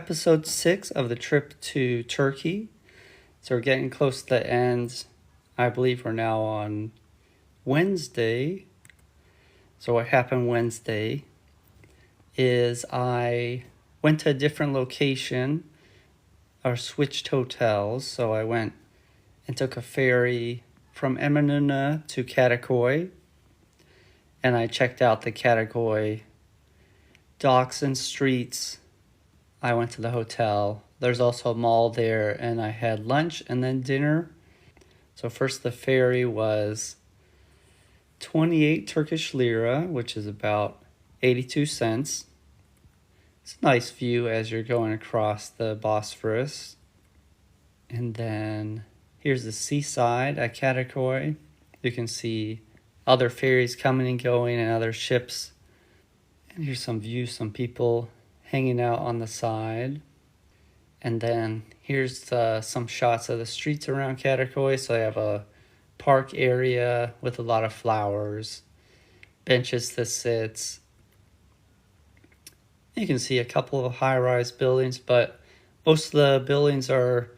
Episode 6 of the trip to Turkey. So we're getting close to the end. I believe we're now on Wednesday. So what happened Wednesday is I went to a different location or switched hotels. So I went and took a ferry from Adana to Kadikoy. And I checked out the Kadikoy docks and streets. I went to the hotel. There's also a mall there, and I had lunch and then dinner. So first the ferry was 28 Turkish lira, which is about 82 cents. It's a nice view as you're going across the Bosphorus. And then here's the seaside at Kadikoy. You can see other ferries coming and going and other ships. And here's some views, some people hanging out on the side. And then here's some shots of the streets around Kadikoy. So they have a park area with a lot of flowers, benches to sit. You can see a couple of high-rise buildings, but most of the buildings are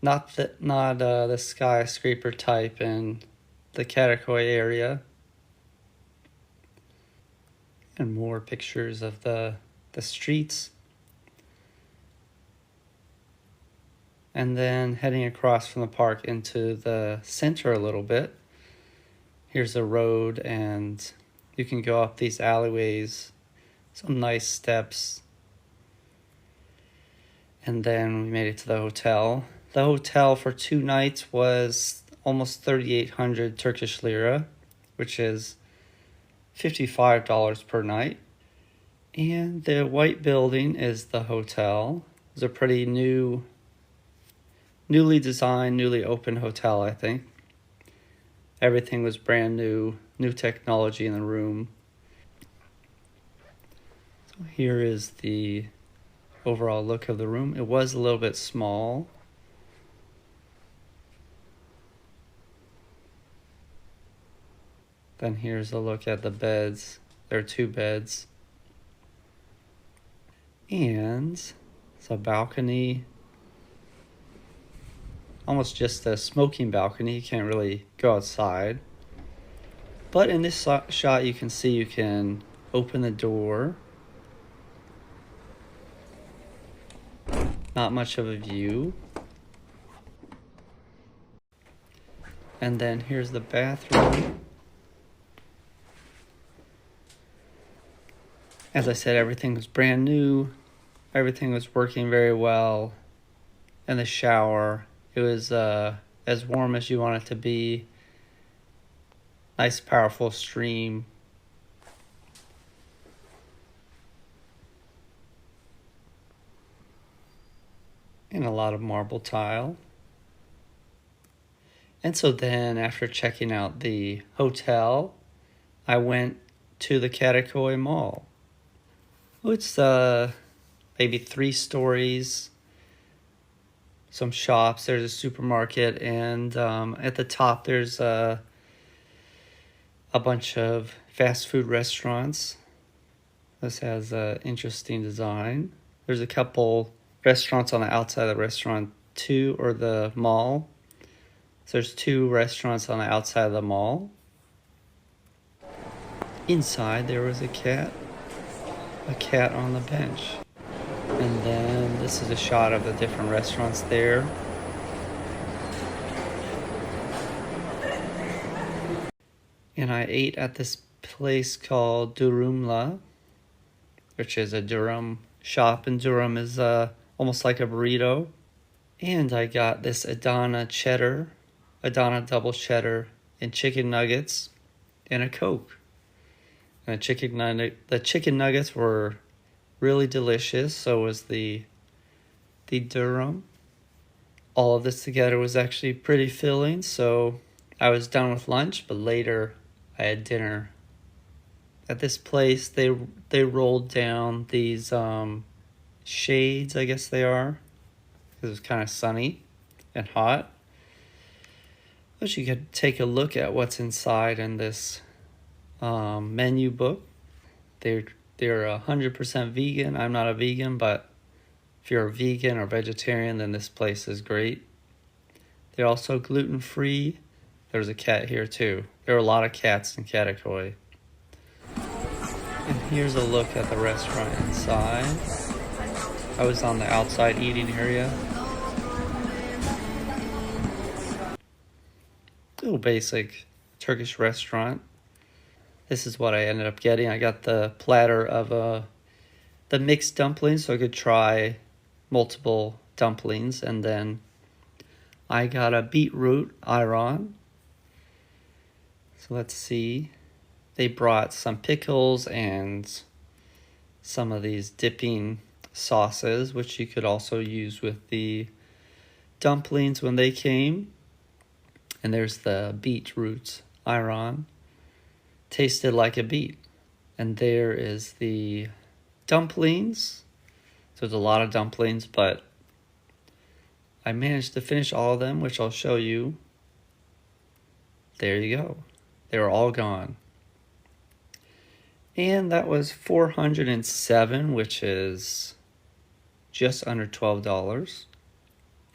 not the skyscraper type in the Kadikoy area. And more pictures of the streets. And then heading across from the park into the center a little bit. Here's a road, and you can go up these alleyways, some nice steps. And then we made it to the hotel. The hotel for 2 nights was almost 3,800 Turkish lira, which is $55 per night. And the white building is the hotel. It's a pretty newly designed, newly opened hotel, I think. Everything was brand new technology in the room. So here is the overall look of the room. It was a little bit small. Then here's a look at the beds. There are 2 beds. And it's a balcony. Almost just a smoking balcony. You can't really go outside. But in this shot, you can see you can open the door. Not much of a view. And then here's the bathroom. As I said, everything was brand new. Everything was working very well. And the shower, it was as warm as you want it to be. Nice, powerful stream. And a lot of marble tile. And so then, after checking out the hotel, I went to the Kadikoy Mall. It's maybe 3 stories, some shops, there's a supermarket, and at the top there's a bunch of fast food restaurants. This has an interesting design. There's a couple restaurants on the outside of the restaurant too, or the mall. So there's 2 restaurants on the outside of the mall. Inside there was a cat on the bench. And then this is a shot of the different restaurants there. And I ate at this place called Durumla, which is a Durum shop. And Durum is almost like a burrito. And I got this Adana double cheddar, and chicken nuggets, and a Coke. And the chicken nuggets were really delicious. So was the durum. All of this together was actually pretty filling. So I was done with lunch, but later I had dinner. At this place, they rolled down these shades, I guess they are, because it was kind of sunny and hot. But you could take a look at what's inside in this menu book. They're 100% vegan. I'm not a vegan, but If you're a vegan or vegetarian, then this place is great. They're also gluten-free. There's a cat here too. There are a lot of cats in Kadikoy. And here's a look at the restaurant inside. I was on the outside eating area. Little basic Turkish restaurant. This is what I ended up getting. I got the platter of the mixed dumplings, so I could try multiple dumplings, and then I got a beetroot ayran. So let's see. They brought some pickles and some of these dipping sauces, which you could also use with the dumplings when they came. And there's the beetroot ayran. Tasted like a beet. And there is the dumplings. So there's a lot of dumplings, but I managed to finish all of them, which I'll show you. There you go. They were all gone. And that was $407, which is just under $12.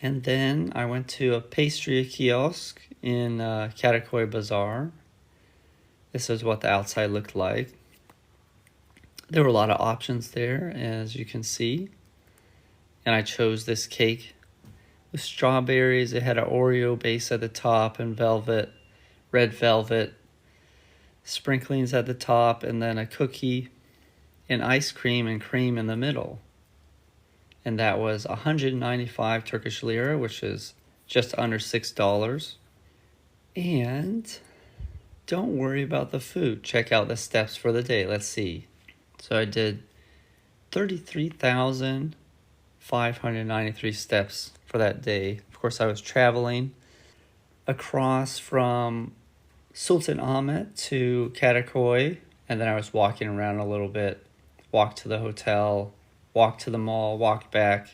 And then I went to a pastry kiosk in Kadikoy Bazaar. This is what the outside looked like. There were a lot of options there, as you can see. And I chose this cake with strawberries. It had an Oreo base at the top and velvet, red velvet sprinklings at the top, and then a cookie and ice cream and cream in the middle. And that was 195 Turkish lira, which is just under $6. And don't worry about the food. Check out the steps for the day. Let's see. So I did 33,593 steps for that day. Of course, I was traveling across from Sultanahmet to Kadikoy, and then I was walking around a little bit, walked to the hotel, walked to the mall, walked back,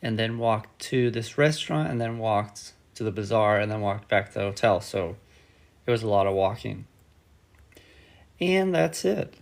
and then walked to this restaurant, and then walked to the bazaar, and then walked back to the hotel. So it was a lot of walking. And that's it.